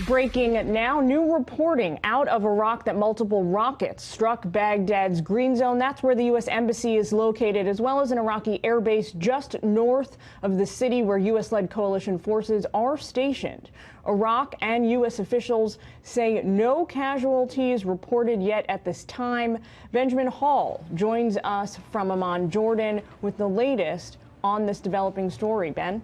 Breaking now, new reporting out of Iraq that multiple rockets struck Baghdad's green zone. That's where the U.S. Embassy is located, as well as an Iraqi airbase just north of the city where U.S.-led coalition forces are stationed. Iraq and U.S. officials say no casualties reported yet at this time. Benjamin Hall joins us from Amman, Jordan, with the latest on this developing story. Ben?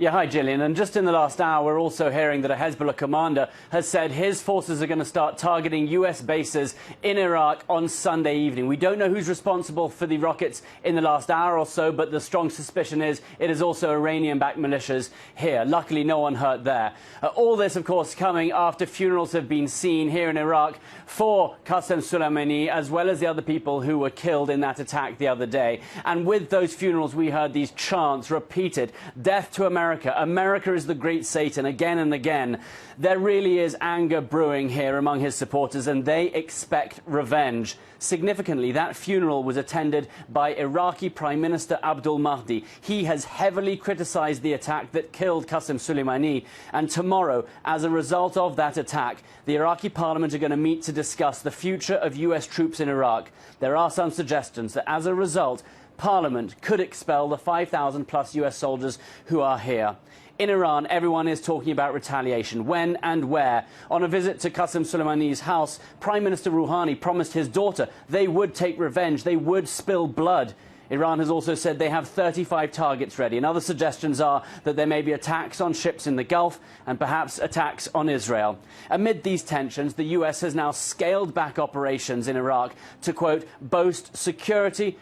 Yeah, hi, Gillian. And just in the last hour, we're also hearing that a Hezbollah commander has said his forces are going to start targeting U.S. bases in Iraq on Sunday evening. We don't know who's responsible for the rockets in the last hour or so, but the strong suspicion is it is also Iranian-backed militias here. Luckily, no one hurt there. All this, of course, coming after funerals have been seen here in Iraq for Qasem Soleimani, as well as the other people who were killed in that attack the other day. And with those funerals, we heard these chants repeated: "Death to America. America is the great Satan," again and again. There really is anger brewing here among his supporters, and they expect revenge. Significantly, that funeral was attended by Iraqi Prime Minister Abdul Mahdi. He has heavily criticized the attack that killed Qasem Soleimani. And tomorrow, as a result of that attack, the Iraqi parliament are going to meet to discuss the future of U.S. troops in Iraq. There are some suggestions that as a result, Parliament could expel the 5,000+ U.S. soldiers who are here. In Iran, everyone is talking about retaliation. When and where? On a visit to Qasem Soleimani's house, Prime Minister Rouhani promised his daughter they would take revenge, they would spill blood. Iran has also said they have 35 targets ready, and other suggestions are that there may be attacks on ships in the Gulf and perhaps attacks on Israel. Amid these tensions, the US has now scaled back operations in Iraq to, quote, boost security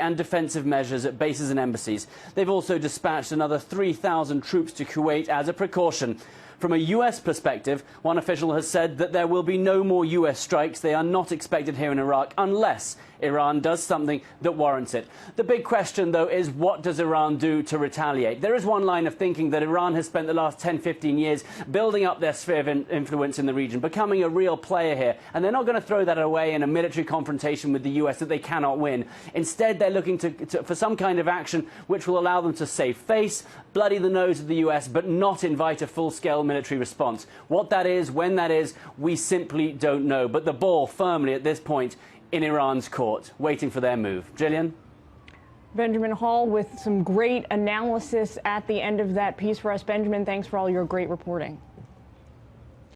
and defensive measures at bases and embassies. They've also dispatched another 3,000 troops to Kuwait as a precaution. From a U.S. perspective, one official has said that there will be no more U.S. strikes. They are not expected here in Iraq unless Iran does something that warrants it. The big question, though, is what does Iran do to retaliate? There is one line of thinking that Iran has spent the last 10, 15 years building up their sphere of influence in the region, becoming a real player here, and they're not going to throw that away in a military confrontation with the U.S. that they cannot win. Instead, they're looking for some kind of action which will allow them to save face, bloody the nose of the U.S., but not invite a full-scale military response. What that is, when that is, we simply don't know. But the ball firmly at this point in Iran's court, waiting for their move. Gillian? Benjamin Hall with some great analysis at the end of that piece for us. Benjamin, thanks for all your great reporting.